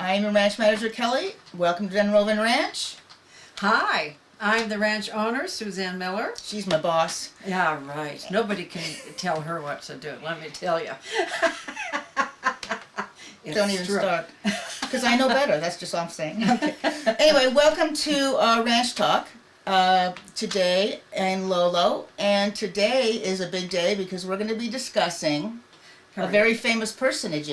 I'm your ranch manager, Kelley. Welcome to Denroven Ranch. Hi, I'm the ranch owner, Suzanne Miller. She's my boss. Yeah, right. Nobody can tell her what to do, let me tell you. Don't even start. Because I know better, that's just all I'm saying. Okay. Anyway, welcome to Ranch Talk today in Lolo. And today is a big day because we're going to be discussing a very famous personage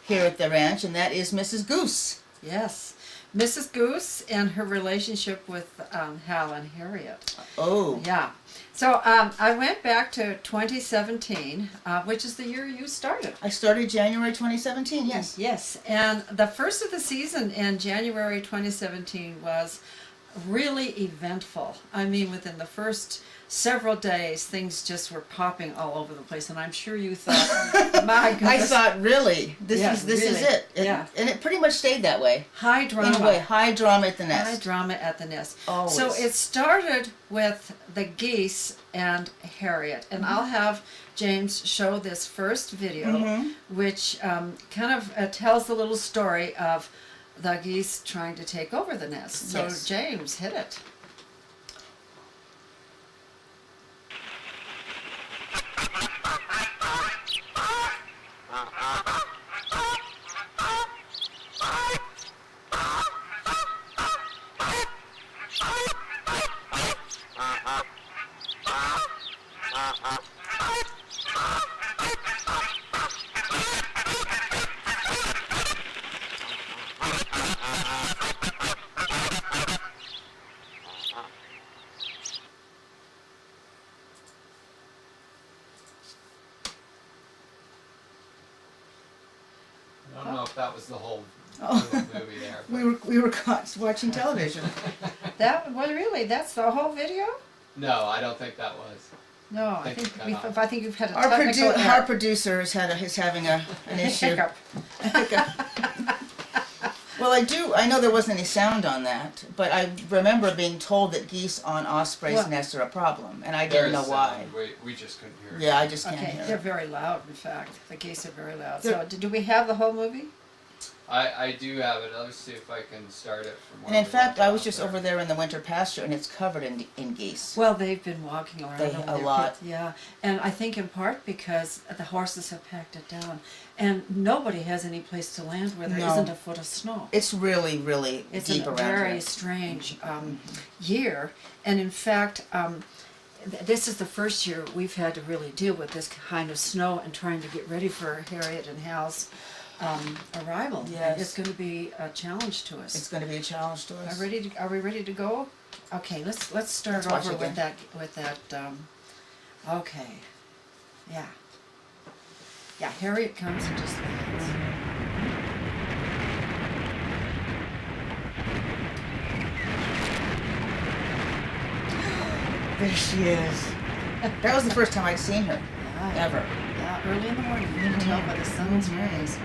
here at the ranch, and that is Mrs. Goose. Yes. Mrs. Goose and her relationship with Hal and Harriet. Oh. Yeah. So I went back to 2017, which is the year you started. I started January 2017, yes. Yes. And the first of the season in January 2017 was really eventful. I mean, within the first several days, things just were popping all over the place, and I'm sure you thought, my goodness. I thought, really, this is it. Yeah. And it pretty much stayed that way. High drama. In a way, high drama at the nest. High drama at the nest. Always. So it started with the geese and Harriet, and I'll have James show this first video, which kind of tells the little story of the geese trying to take over the nest. So Yes. James, hit it. I don't know if that was the whole movie there. We were caught watching television. That well, really, that's the whole video? No, I don't think that was. No, I think you've had a Our technical our producer is having an issue. hiccup. Well, I know there wasn't any sound on that, but I remember being told that geese on Osprey's Well, nest are a problem, and I There didn't is know why. sound. We just couldn't hear it. Yeah, I just can't Okay, hear they're it. very loud, in fact. The geese are very loud. They're- So, do we have the whole movie? I do have it. Let's see if I can start it from And where in we fact, left I was off just there. over there in the winter pasture, and it's covered in geese. Well, they've been walking around They- over a there. lot. Yeah, and I think in part because the horses have packed it down, and nobody has any place to land where there No. isn't a foot of snow. It's really, really It's deep a around very here. strange year, and in fact, this is the first year we've had to really deal with this kind of snow and trying to get ready for Harriet and Hal's arrival. Yes. It's going to be a challenge to us. It's going to be a challenge to us. Are we ready to go? Okay, let's start Let's watch over again. with that. Okay, yeah. Harriet comes and just lands. There she is. That was the first time I'd seen her, Yeah, ever. yeah, early in the morning. You can tell by the sun's rays.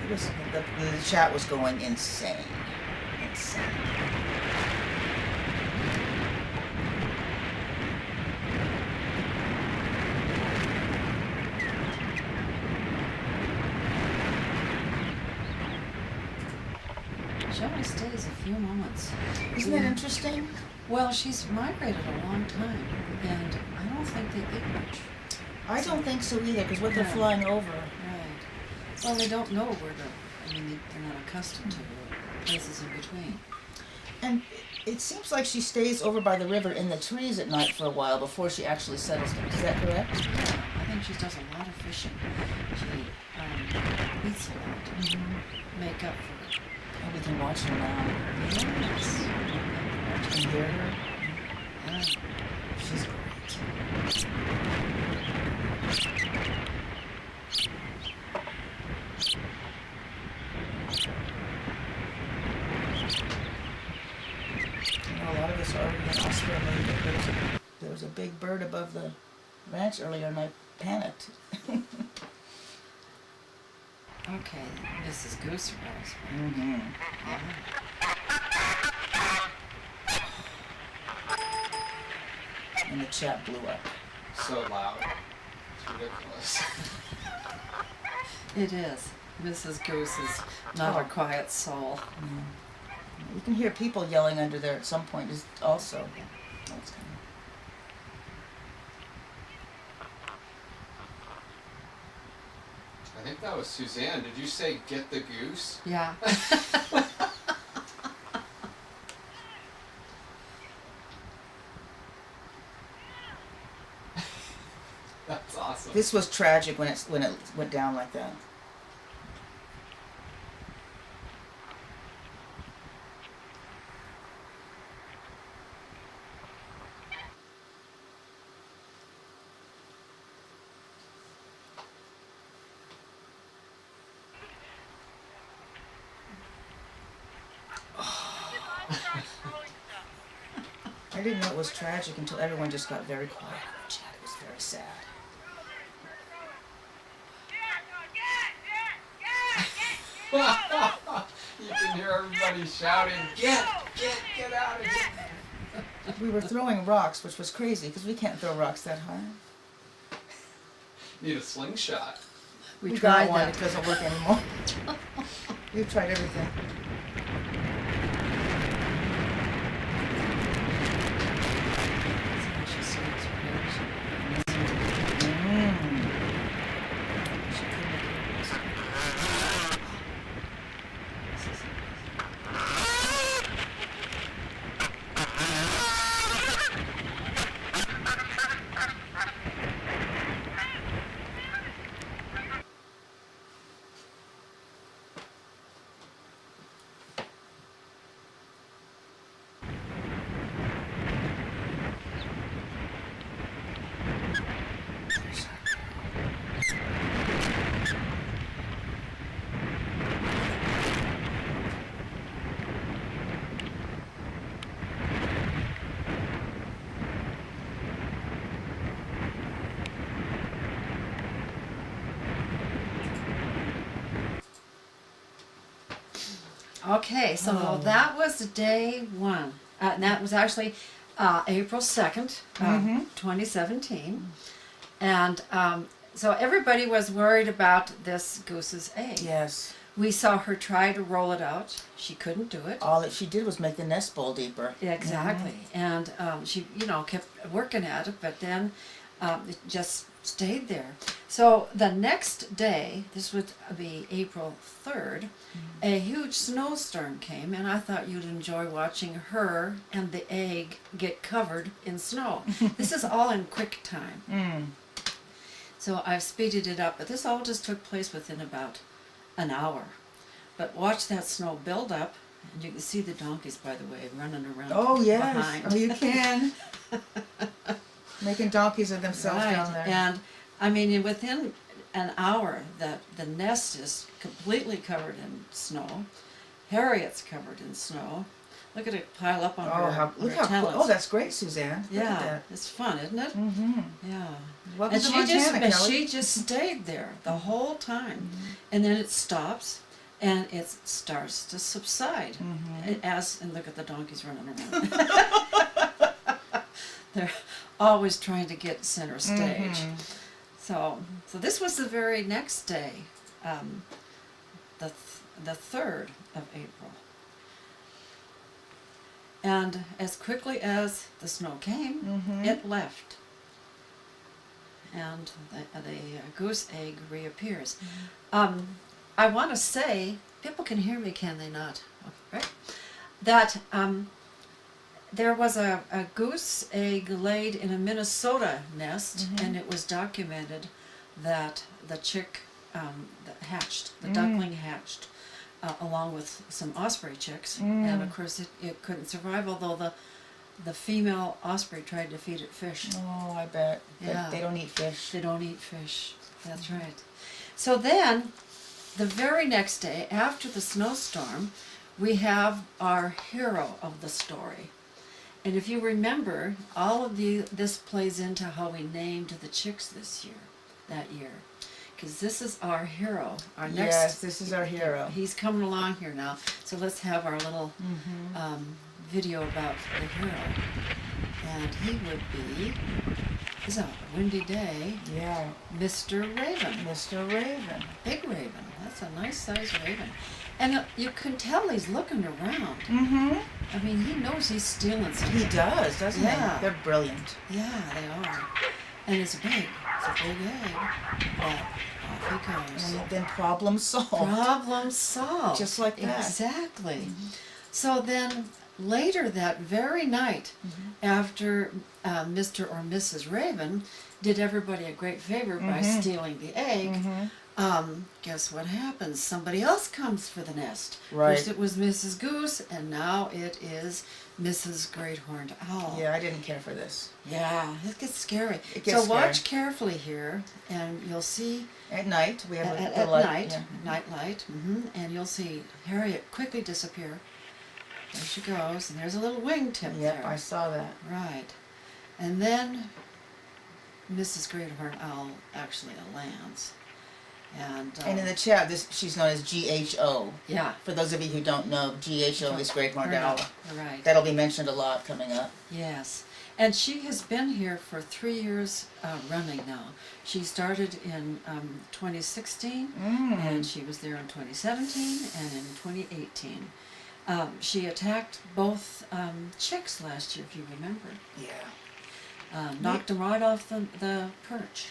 It was, the chat was going insane. Insane. She only stays a few moments. Isn't that interesting? Well, she's migrated a long time, and I don't think they eat much. I don't think so either, because what they're Yeah. flying over. Right. Well, they don't know where to. I mean, they're not accustomed to places in between. And it seems like she stays over by the river in the trees at night for a while before she actually settles down. Is that correct? Yeah, I think she does a lot of fishing. She eats a lot to make up for it. Oh, we can watch her now. Yes. We can hear her. Yeah. She's great. You know, a lot of us already in Australia. There was a big bird above the ranch earlier, and I panicked. Okay, Mrs. Goose arrives. Mm-hmm. Yeah. And the chat blew up. So loud. It's ridiculous. It is. Mrs. Goose is not a quiet soul. You can hear people yelling under there at some point also. That's kind I think that was Suzanne. Did you say get the goose? Yeah. That's awesome. This was tragic when it went down like that. I didn't know it was tragic until everyone just got very quiet. It was very sad. You can hear everybody shouting, get out of here. We were throwing rocks, which was crazy because we can't throw rocks that high. Need a slingshot. We got tried one. that. It doesn't work anymore. We've tried everything. Okay, so that was day one. And that was actually April 2nd, 2017. And so everybody was worried about this goose's egg. Yes. We saw her try to roll it out. She couldn't do it. All that she did was make the nest bowl deeper. Exactly. And she, kept working at it, but then it just stayed there. So the next day, this would be April 3rd, a huge snowstorm came, and I thought you'd enjoy watching her and the egg get covered in snow. This is all in quick time. So I've speeded it up, but this all just took place within about an hour. But watch that snow build up, and you can see the donkeys, by the way, running around behind. Oh, you can. Making donkeys of themselves Right. down there. And I mean, within an hour, the nest is completely covered in snow. Harriet's covered in snow. Look at it pile up on her Look how talons. cool. Oh, that's great, Suzanne. Look at Yeah, that. it's fun, isn't it? Yeah. Welcome And to she Montana, just Kellli. she just stayed there the whole time, and then it stops, and it starts to subside. And look at the donkeys running around. They're always trying to get center stage. So this was the very next day, the 3rd of April. And as quickly as the snow came, it left. And the goose egg reappears. I want to say, people can hear me, can they not? Right? That there was a goose egg laid in a Minnesota nest, and it was documented that the chick that hatched, the duckling hatched, along with some osprey chicks, and of course it couldn't survive, although the female osprey tried to feed it fish. Oh, I bet. Yeah. They don't eat fish. They don't eat fish. That's right. So then, the very next day, after the snowstorm, we have our hero of the story. And if you remember, all of this plays into how we named the chicks that year. Because this is our hero. Our next. Yes, this is our hero. He's coming along here now. So let's have our little video about the hero. And he would be It's a windy day. Yeah. Mr. Raven. Mr. Raven. Big raven. That's a nice sized raven. And you can tell he's looking around. Mm-hmm. I mean, he knows he's stealing something. He does, doesn't Yeah. he? They're brilliant. Yeah, they are. And it's big. It's a big egg. But off he goes. And then problem solved. Problem solved. Just like that. Exactly. So then later that very night, after Mr. or Mrs. Raven did everybody a great favor by stealing the egg, guess what happens? Somebody else comes for the nest. Right. First it was Mrs. Goose, and now it is Mrs. Great Horned Owl. Yeah, I didn't care for this. Yeah, it gets scary. It gets so watch scary. carefully here, and you'll see At night, we have at the light. night, Yeah. night light, and you'll see Harriet quickly disappear. There she goes, and there's a little wingtip Yep, there. I saw that. Right. And then Mrs. Great Horned Owl actually lands. And in the chat, she's known as GHO. yeah, For those of you who don't know, GHO is Great Horned Owl. right. That'll be mentioned a lot coming up. Yes. And she has been here for 3 years running now. She started in 2016, and she was there in 2017 and in 2018. She attacked both chicks last year, if you remember. Yeah. Knocked them right off the perch.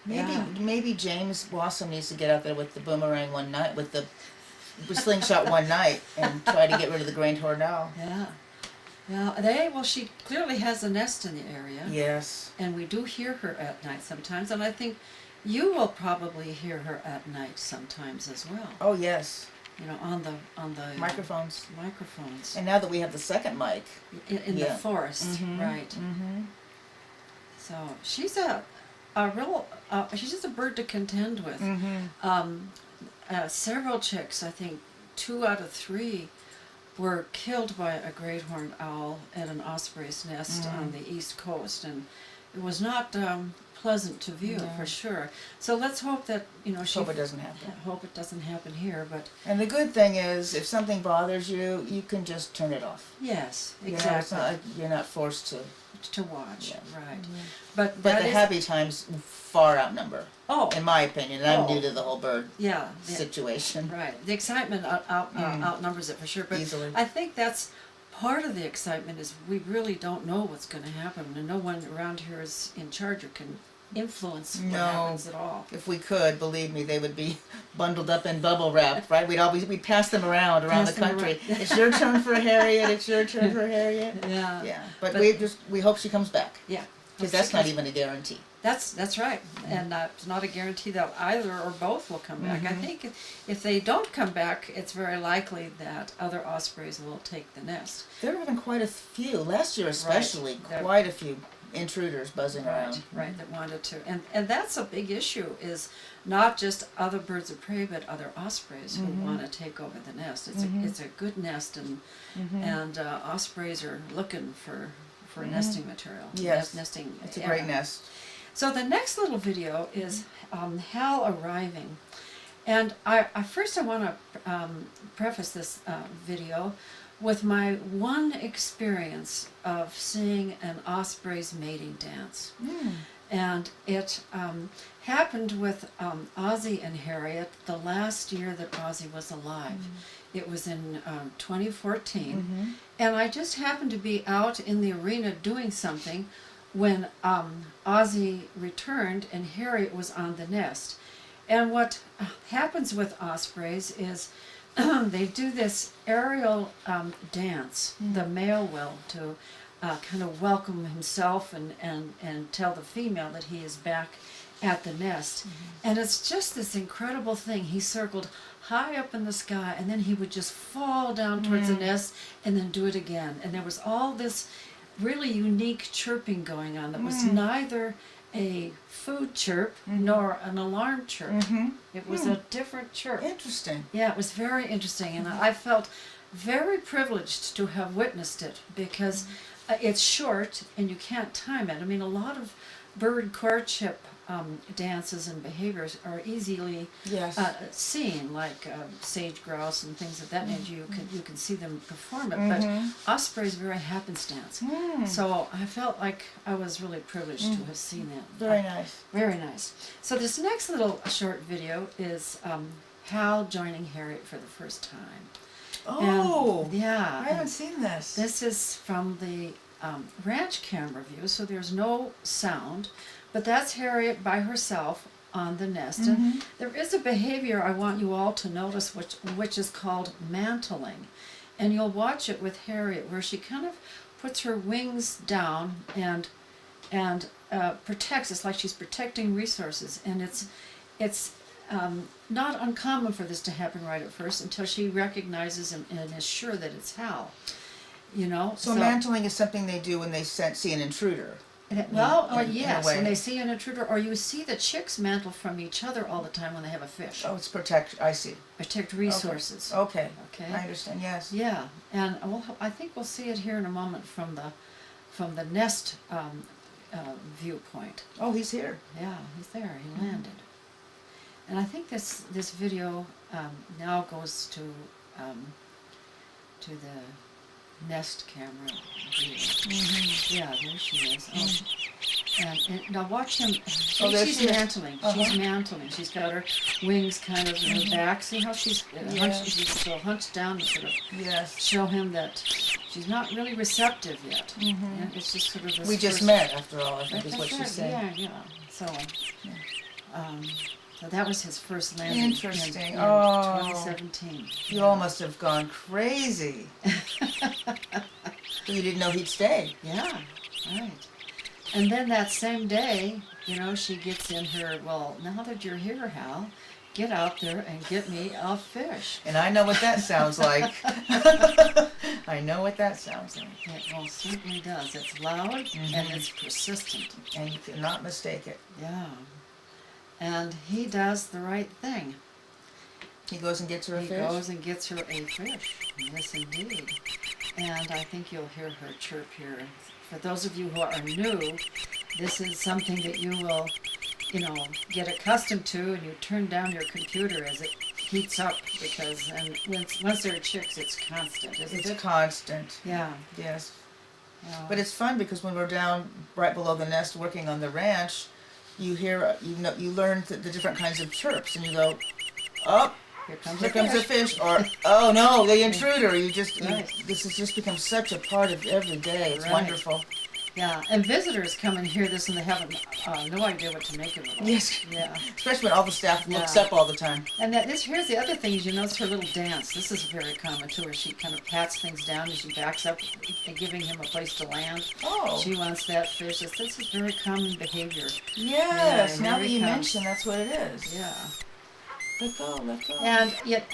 Maybe James Wasem needs to get out there with the boomerang one night, with the slingshot one night, and try to get rid of the Great Horned Owl. Yeah. Well, she clearly has a nest in the area. Yes. And we do hear her at night sometimes, and I think you will probably hear her at night sometimes as well. Oh yes. You know, on the Microphones. microphones And now that we have the second mic. in the Yeah. forest, right? Mm-hmm. So she's a real she's just a bird to contend with. Several chicks, I think 2 out of 3, were killed by a great horned owl at an osprey's nest on the east coast, and it was not pleasant to view for sure. So let's hope that Hope it doesn't happen. hope it doesn't happen here. But And the good thing is, if something bothers you, you can just turn it off. yes, You know, it's exactly, not like you're not forced to. to watch, Yeah. right? But But that the is, happy times far outnumber, oh in my opinion. And I'm Oh. new to the whole bird yeah, situation. right. The excitement outnumbers it for sure. But Easily. I think that's part of the excitement is we really don't know what's going to happen, and no one around here is in charge or can influence what No. happens at all. If we could, believe me, they would be bundled up in bubble wrap, right? We'd pass them around Pass the them country. around. It's your turn for Harriet. It's your turn for Harriet. Yeah, Yeah, but But- we hope she comes back, yeah. because that's not even a guarantee. That's right, and it's not a guarantee that either or both will come back. I think if they don't come back, it's very likely that other ospreys will take the nest. There have been quite a few last year, especially There- quite a few intruders buzzing around. Right, that wanted to, and that's a big issue. Is not just other birds of prey, but other ospreys who want to take over the nest. It's a good nest, and ospreys are looking for nesting material. Yes, nesting. It's a area. great nest. So the next little video is Hal arriving, and I want to preface this video with my one experience of seeing an osprey's mating dance. And it happened with Ozzie and Harriet the last year that Ozzie was alive. It was in 2014, and I just happened to be out in the arena doing something when Ozzie returned and Harriet was on the nest. And what happens with ospreys is they do this aerial dance, the male will, to kind of welcome himself and tell the female that he is back at the nest. And it's just this incredible thing. He circled high up in the sky, and then he would just fall down towards the nest and then do it again. And there was all this really unique chirping going on that was neither a food chirp nor an alarm chirp. It was a different chirp. Interesting. Yeah, it was very interesting, and I felt very privileged to have witnessed it because it's short and you can't time it. I mean, a lot of bird courtship dances and behaviors are easily Yes. seen, like sage grouse and things of that nature. You can see them perform it, Mm-hmm. but osprey is very happenstance. So I felt like I was really privileged to have seen that. Very nice. Very nice. So this next little short video is Hal joining Harriet for the first time. Oh, And, yeah. I haven't seen this. This is from the ranch camera view, so there's no sound, but that's Harriet by herself on the nest. And there is a behavior I want you all to notice, which is called mantling. And you'll watch it with Harriet, where she kind of puts her wings down and protects. It's like she's protecting resources, and it's not uncommon for this to happen right at first until she recognizes and is sure that it's Hal. You know. So mantling is something they do when they see an intruder. Well, in a yes, way. when they see an intruder, or you see the chicks mantle from each other all the time when they have a fish. Oh, it's protect. I see. Protect resources. Okay. Okay. I understand. Yes. Yeah, and I think we'll see it here in a moment from the nest viewpoint. Oh, he's here. Yeah, he's there. He landed. And I think this video now goes to the nest camera view. Yeah, there she is. Oh. And now watch him. there She's she is. mantling. She's mantling. She's got her wings kind of in her back. See how she's hunched? She's so hunched down to sort of Yes. show him that she's not really receptive yet. And it's just sort of this We just first- met, after all, I think is That's what right, she's saying. Yeah. So that was his first landing Interesting. in Oh. 2017. You all must have gone crazy. You didn't know he'd stay. Yeah, right. And then that same day, she gets in her, well, now that you're here, Hal, get out there and get me a fish. And I know what that sounds like. I know what that sounds like. It most certainly does. It's loud and it's persistent. And you cannot mistake it. Yeah. And he does the right thing. He goes and gets her a He fish? goes and gets her a fish. Yes, indeed. And I think you'll hear her chirp here. For those of you who are new, this is something that you will, get accustomed to, and you turn down your computer as it heats up, because once they're chicks, it's constant, isn't it? It's constant. Yeah. Yes. Yeah. But it's fun because when we're down right below the nest working on the ranch, you hear, you learn the different kinds of chirps, and you go, oh, Here comes here comes a fish, or oh no, the intruder. This has just become such a part of every day. It's Right. wonderful. Yeah, and visitors come and hear this and they have no idea what to make of it all. Yes. Yeah. Especially when all the staff looks Yeah. up all the time. And here's the other thing is you notice her little dance. This is very common too, where she kind of pats things down as she backs up, giving him a place to land. Oh. She wants that fish. This is very common behavior. Yes. Yeah, Now here that he you comes. mention, that's what it is. Yeah. Let go. Let go. And yet,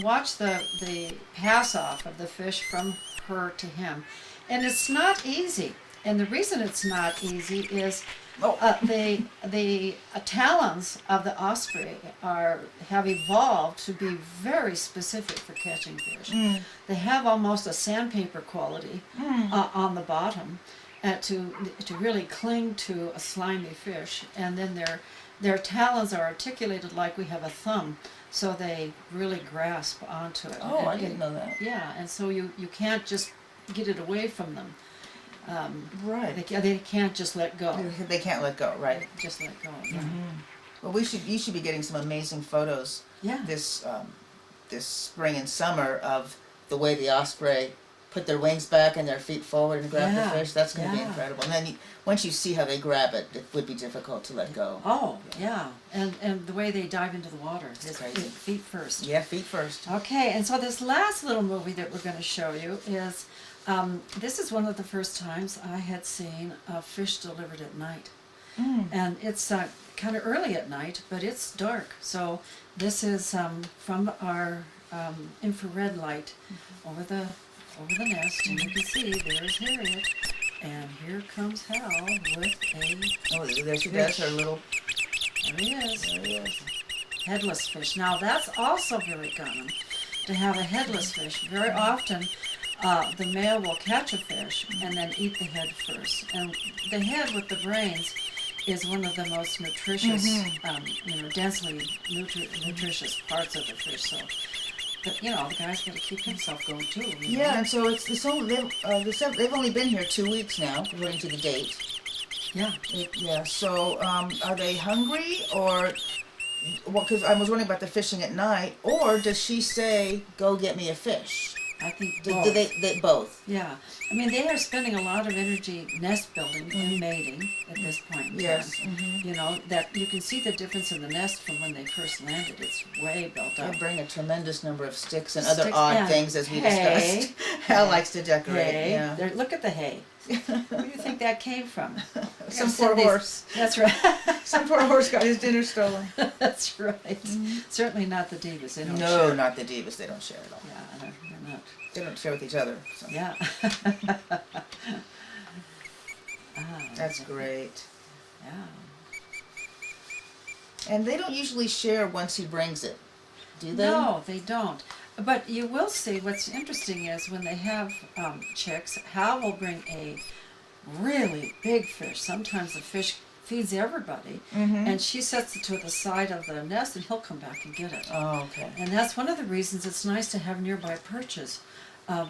watch the pass off of the fish from her to him, and it's not easy. And the reason it's not easy is the talons of the osprey have evolved to be very specific for catching fish. They have almost a sandpaper quality on the bottom to really cling to a slimy fish, and then their talons are articulated like we have a thumb, so they really grasp onto it. Oh, I didn't know that. Yeah, and so you can't just get it away from them. Right. They can't just let go. They can't let go, right? Just let go. Yeah. Well, you should be getting some amazing photos Yeah. this spring and summer of the way the osprey put their wings back and their feet forward and grab Yeah, the fish. That's going to be yeah. incredible. And then once you see how they grab it, it would be difficult to let go. Oh, yeah. And the way they dive into the water is crazy. feet first. Yeah, feet first. Okay, and so this last little movie that we're going to show you is, this is one of the first times I had seen a fish delivered at night. And it's kind of early at night, but it's dark. So this is from our infrared light over the nest, and you can see there's Harriet, and here comes Hal with a Oh, there she does, her little... there he is. There he is. Headless fish. Now that's also very common to have a headless fish. Very often the male will catch a fish and then eat the head first. And the head with the brains is one of the most nutritious, densely nutritious parts of the fish. So, but the guy's got to keep himself going too. Yeah, and so they've only been here 2 weeks now, according to the date. Yeah. Yeah. So, are they hungry, or because I was wondering about the fishing at night, or does she say, "Go get me a fish"? I think Do both. they both? Yeah. I mean, they are spending a lot of energy nest building and mating at this point in time. Yes. Mm-hmm. That you can see the difference in the nest from when they first landed. It's way built up. They bring a tremendous number of sticks and other Sticks odd and things, as we hay. discussed. Hal likes to decorate. Hay. Yeah. Look at the hay. Where do you think that came from? Some poor horse. That's right. Some poor horse got his dinner stolen. That's right. Certainly not the divas. They don't No, share. not the divas. They don't share at all. Yeah, they're not. They don't share with each other. So. Yeah. That's great. Yeah. And they don't usually share once he brings it, do they? No, they don't. But you will see what's interesting is when they have chicks, Hal will bring a really big fish. Sometimes the fish feeds everybody, and she sets it to the side of the nest, and he'll come back and get it. Oh, okay. And that's one of the reasons it's nice to have nearby perches,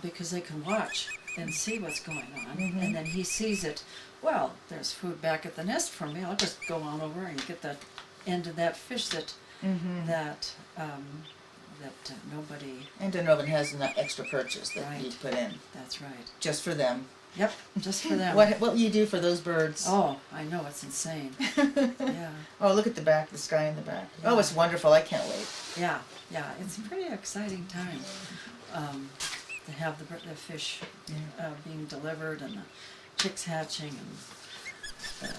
because they can watch and see what's going on. And then he sees it. Well, there's food back at the nest for me. I'll just go on over and get that end of that fish that nobody. And Donovan has an extra purchase that Right. you put in That's right. just for them. Yep, just for them. What will you do for those birds? Oh, I know, it's insane. Yeah, Oh, look at the back, the sky in the back. Yeah. Oh, it's wonderful. I can't wait. yeah. It's a pretty exciting time to have the fish being delivered and the chicks hatching and the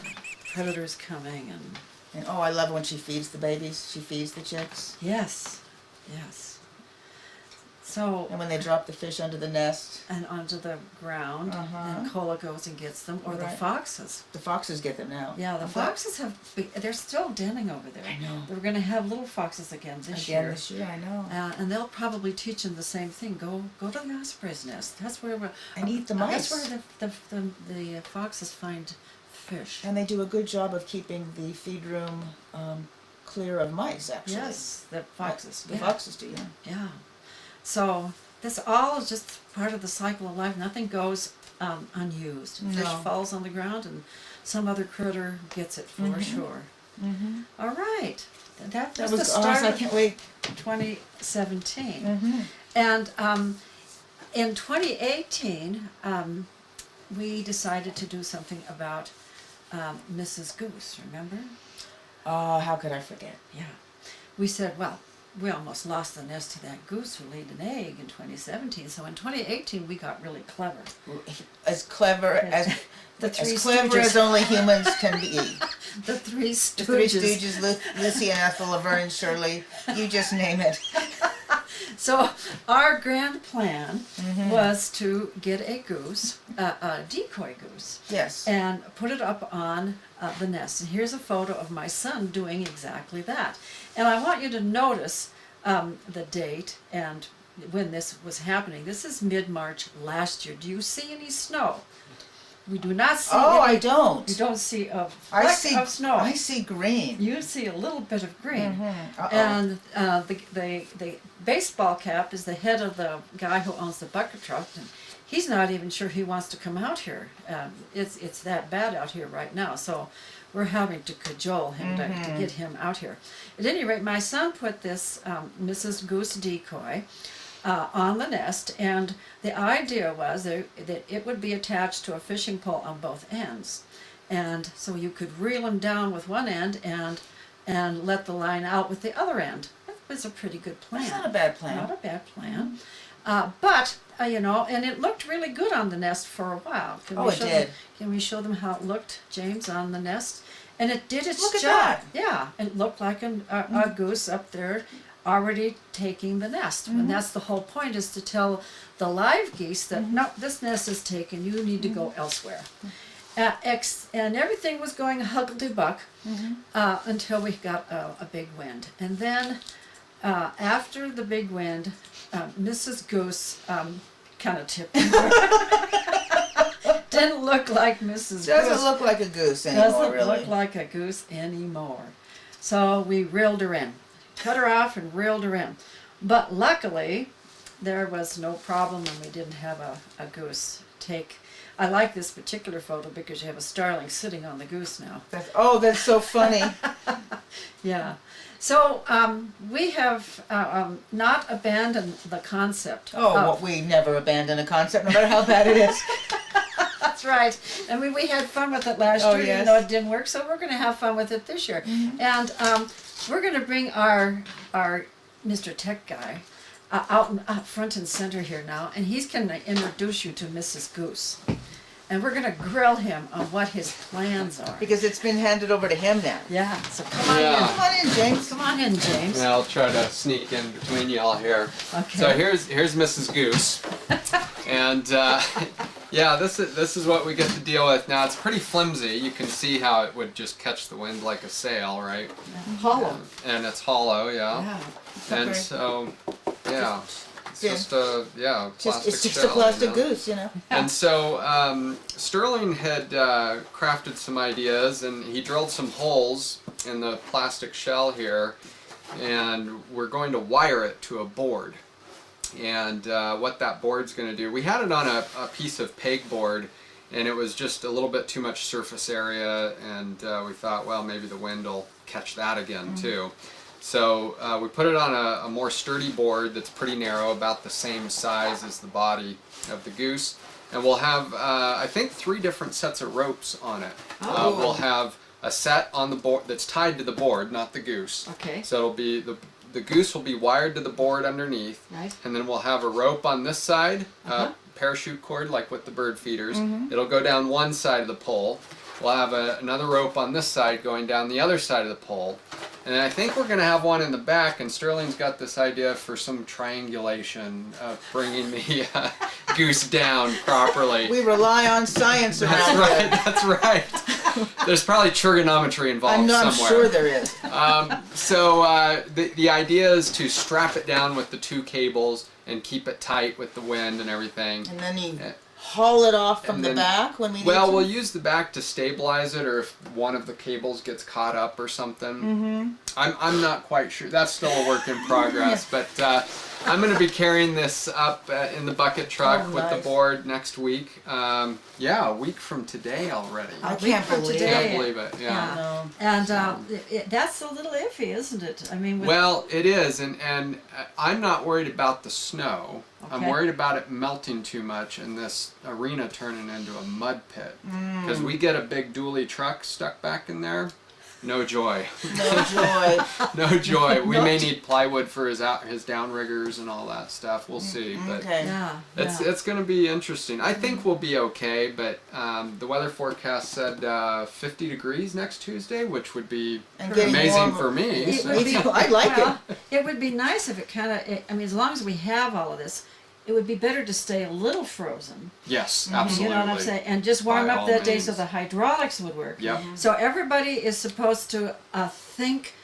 predators coming and. And oh, I love when she feeds the babies. She feeds the chicks. Yes. So. And when they drop the fish under the nest, And onto the ground, and Kola goes and gets them, or the Right. foxes. the foxes get them now. Yeah, the foxes they're still denning over there. I know. They're going to have little foxes again this Again year. this year, I know. And they'll probably teach them the same thing. Go to the osprey's nest. That's where And eat the mice. That's where the foxes find fish. And they do a good job of keeping the feed room clear of mice, actually. Yes, the foxes. The foxes do, yeah. Yeah. So this all is just part of the cycle of life. Nothing goes unused. Fish No. falls on the ground and some other critter gets it for sure. All right. That was the start awesome. I of can't wait. 2017. And in 2018, we decided to do something about Mrs. Goose, remember? How could I forget? Yeah. We said, well, we almost lost the nest to that goose who laid an egg in 2017. So in 2018, we got really clever. As clever as The Three as clever Stooges. as only humans can be. The Three The Stooges. Three Stooges, Lucy and Ethel, Laverne and Shirley. You just name it. So our grand plan was to get a goose, a decoy goose, Yes. and put it up on the nest. And here's a photo of my son doing exactly that. And I want you to notice the date and when this was happening. This is mid-March last year. Do you see any snow? We do not see Oh, any. I don't. You don't see a I fleck see of snow. I see green. You see a little bit of green. Uh-oh. And the baseball cap is the head of the guy who owns the bucket truck, and he's not even sure he wants to come out here. It's that bad out here right now, so we're having to cajole him to get him out here. At any rate, my son put this Mrs. Goose decoy on the nest, and the idea was that it would be attached to a fishing pole on both ends, and so you could reel him down with one end and let the line out with the other end. That was a pretty good plan. That's not a bad plan. Not a bad plan. But and it looked really good on the nest for a while. Can we show them how it looked, James, on the nest? And it did its Look at job. that. Yeah, it looked like a goose up there already taking the nest. And that's the whole point, is to tell the live geese that, no, this nest is taken, you need to go elsewhere. And everything was going huggledy-buck until we got a big wind. And then after the big wind, Mrs. Goose kind of tipped over. Didn't look like Mrs. Doesn't Goose. look like a goose anymore, Doesn't really. look like a goose anymore. So we reeled her in. Cut her off and reeled her in. But luckily, there was no problem and we didn't have a goose take. I like this particular photo because you have a starling sitting on the goose now. That's so funny. Yeah. So we have not abandoned the concept. Well, we never abandon a concept, no matter how bad it is. That's right. I mean, we had fun with it last year, even though it didn't work. So we're going to have fun with it this year, and we're going to bring our Mr. Tech guy out front and center here now, and he's going to introduce you to Mrs. Goose. And we're going to grill him on what his plans are. Because it's been handed over to him now. Yeah, so come on Yeah. in. Come on in, James. Come on in, James. Yeah, I'll try to sneak in between y'all here. Okay. So here's Mrs. Goose, and yeah, this is what we get to deal with now. It's pretty flimsy. You can see how it would just catch the wind like a sail, right? Hollow. And it's hollow, yeah. Yeah. And so, yeah, it's just a plastic It's just a shell, plastic you know? goose, you know. And so Sterling had crafted some ideas, and he drilled some holes in the plastic shell here, and we're going to wire it to a board. And what that board's going to do, we had it on a piece of pegboard, and it was just a little bit too much surface area, and we thought, well, maybe the wind will catch that again too. So we put it on a more sturdy board that's pretty narrow, about the same size as the body of the goose. And we'll have, I think, 3 different sets of ropes on it. We'll have a set on the board that's tied to the board, not the goose. Okay. So it'll be, the goose will be wired to the board underneath. Right. And then we'll have a rope on this side, parachute cord like with the bird feeders. It'll go down one side of the pole. We'll have another rope on this side going down the other side of the pole. And I think we're going to have one in the back, and Sterling's got this idea for some triangulation of bringing the goose down properly. We rely on science around here. That's right. There's probably trigonometry involved I'm somewhere. sure there is. So the idea is to strap it down with the 2 cables and keep it tight with the wind and everything. And then you haul it off from the back when we need Well, to? we'll use the back to stabilize it, or if one of the cables gets caught up or something. I'm not quite sure. That's still a work in progress, but I'm going to be carrying this up in the bucket truck with the board next week. Yeah, a week from today already. I can't believe today. it. Can't believe it. Yeah. No. And that's a little iffy, isn't it? I mean, with Well, it is, and I'm not worried about the snow. I'm Okay. worried about it melting too much and this arena turning into a mud pit. Because we get a big dually truck stuck back in there. No joy. No joy. No joy. We may need plywood for his downriggers and all that stuff. We'll see, but Okay. yeah, it's going to be interesting. I think we'll be okay, but the weather forecast said 50 degrees next Tuesday, which would be And getting amazing warmer. for me. It so- would be, I like it. It would be nice if it kind of. I mean, as long as we have all of this, it would be better to stay a little frozen. Yes, You absolutely. know what I'm saying? And just warm By up all that day so means. the hydraulics would work. Yep. So everybody is supposed to think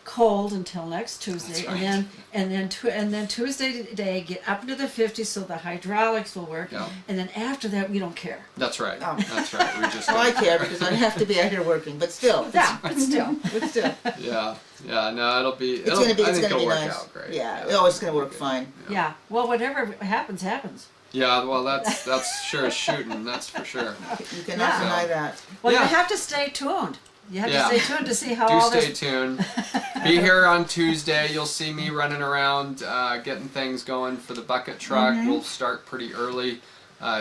cold until next Tuesday, That's right. and then Tuesday today get up into the 50s so the hydraulics will work, Yeah. and then after that we don't care. That's right. Oh. That's right. We just Well, I care because I have to be out here working, but still. Yeah, but still. But still. yeah. No, it'll be. It's gonna be. I It's think gonna be it'll work nice. out great. Yeah. Oh, it's gonna work fine. Yeah. Well, whatever happens, happens. Yeah. Well, that's sure as shooting. That's for sure. You cannot Yeah. deny that. Well, Yeah. you have to stay tuned. You have Yeah. to stay tuned to see how Do all stay this. tuned. Be here on Tuesday. You'll see me running around, getting things going for the bucket truck. We'll start pretty early.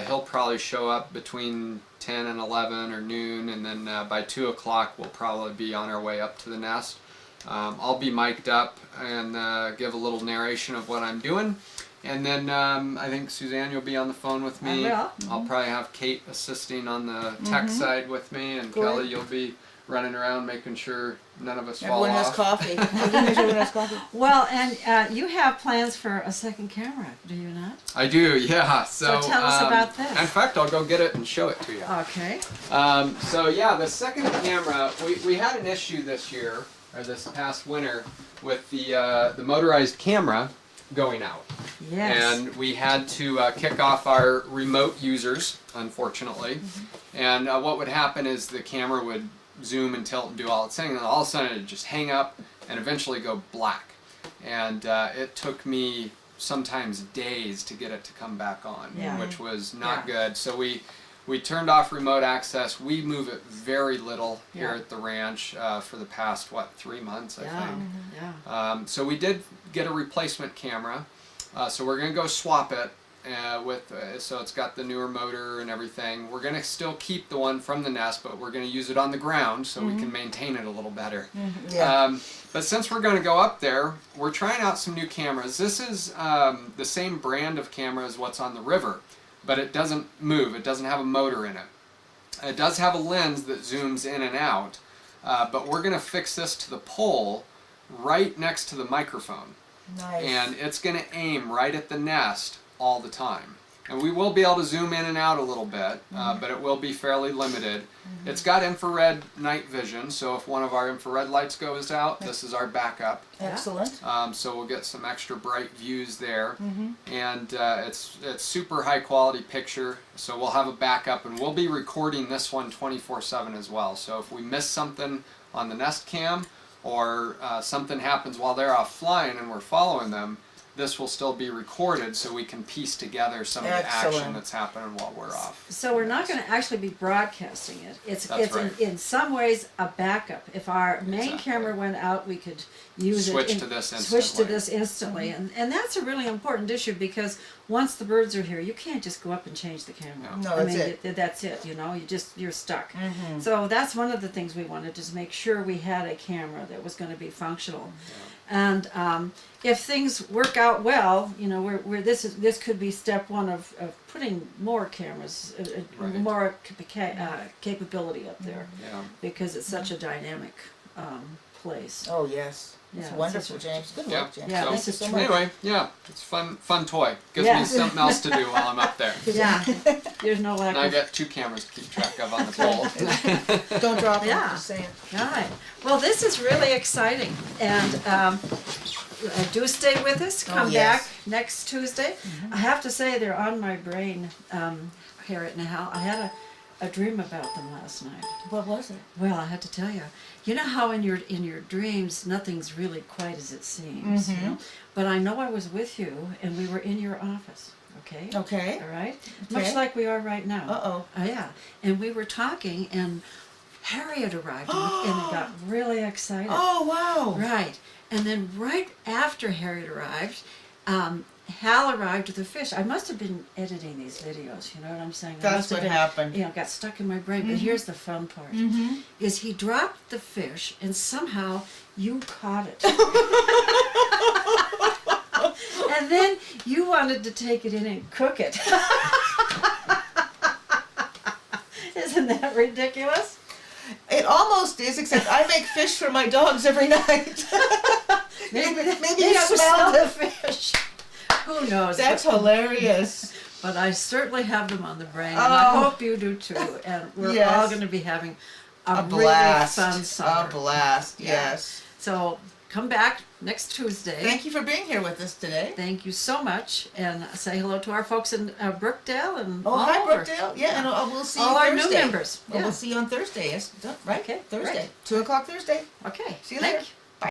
He'll probably show up between 10 and 11 or noon, and then by 2 o'clock we'll probably be on our way up to the nest. I'll be mic'd up and give a little narration of what I'm doing. And then I think Suzanne, you'll be on the phone with me. I will. I'll probably have Kate assisting on the tech side with me, and Good. Kelly, you'll be running around making sure none of us Everyone fall has off. coffee. Everyone has coffee. Well, and you have plans for a second camera, do you not? I do, yeah. So, tell us about this. In fact, I'll go get it and show it to you. Okay. So yeah, the second camera, we had an issue this year, or this past winter, with the motorized camera. going out. Yes. And we had to kick off our remote users, unfortunately. And what would happen is the camera would zoom and tilt and do all its thing, and all of a sudden it would just hang up and eventually go black. And it took me sometimes days to get it to come back on, which was not good. So we turned off remote access. We move it very little here at the ranch for the past, 3 months, I think. Yeah. So we did get a replacement camera. So we're going to go swap it so it's got the newer motor and everything. We're going to still keep the one from the nest, but we're going to use it on the ground so we can maintain it a little better. But since we're going to go up there, we're trying out some new cameras. This is the same brand of camera as what's on the river, but it doesn't move. It doesn't have a motor in it. It does have a lens that zooms in and out, but we're going to fix this to the pole right next to the microphone. Nice. And it's going to aim right at the nest all the time. And we will be able to zoom in and out a little bit, but it will be fairly limited. It's got infrared night vision, so if one of our infrared lights goes out, this is our backup. Excellent. So we'll get some extra bright views there. And it's super high quality picture, so we'll have a backup, and we'll be recording this one 24/7 as well. So if we miss something on the Nest Cam, or something happens while they're off flying and we're following them, this will still be recorded so we can piece together some of the action that's happening while we're off. So we're not going to actually be broadcasting it. It's right. in some ways a backup. If our main camera went out, we could use Switch it. to this Switch to this instantly. And that's a really important issue, because once the birds are here, you can't just go up and change the camera. No, that's it. That's it. You know, you're stuck. So that's one of the things we wanted, to make sure we had a camera that was going to be functional. And if things work out well, you know, this could be step one of putting more cameras, more capability up there, because it's such a dynamic place. Oh yes. It's Yeah, wonderful, James. Good work, James. Yeah, Thank you so much. Anyway, it's fun toy. Gives me something else to do while I'm up there. Yeah, there's no lack And I of... got 2 cameras to keep track of on the pole. Don't drop them, Yeah. just saying. All right. Well, this is really exciting, and do stay with us. Come yes. back next Tuesday. I have to say, they're on my brain, Harriet and Hal. I had a dream about them last night. What was it? Well, I had to tell you. You know how in your dreams nothing's really quite as it seems. You know? But I know I was with you, and we were in your office. Okay. Okay. All right. Okay. Much like we are right now. Uh-oh. Yeah. And we were talking, and Harriet arrived, and I got really excited. Oh, wow. Right. And then right after Harriet arrived, Hal arrived with the fish. I must have been editing these videos, you know what I'm saying? That's what happened. You know, got stuck in my brain. But here's the fun part, is he dropped the fish, and somehow you caught it. And then you wanted to take it in and cook it. Isn't that ridiculous? It almost is, except I make fish for my dogs every night. Maybe you smelled the fish. Who knows? That's hilarious. But I certainly have them on the brain, and I hope you do too. And we're all going to be having a blast. really fun summer. A blast, yes. So come back next Tuesday. Thank you for being here with us today. Thank you so much, and say hello to our folks in Brookdale and Oh, all hi, over. Brookdale. Yeah, and we'll see you all our Thursday. new members. Oh, we'll see you on Thursday, yes. Right? Okay, Thursday. great. 2 o'clock Thursday. Okay. See you later. Thank you.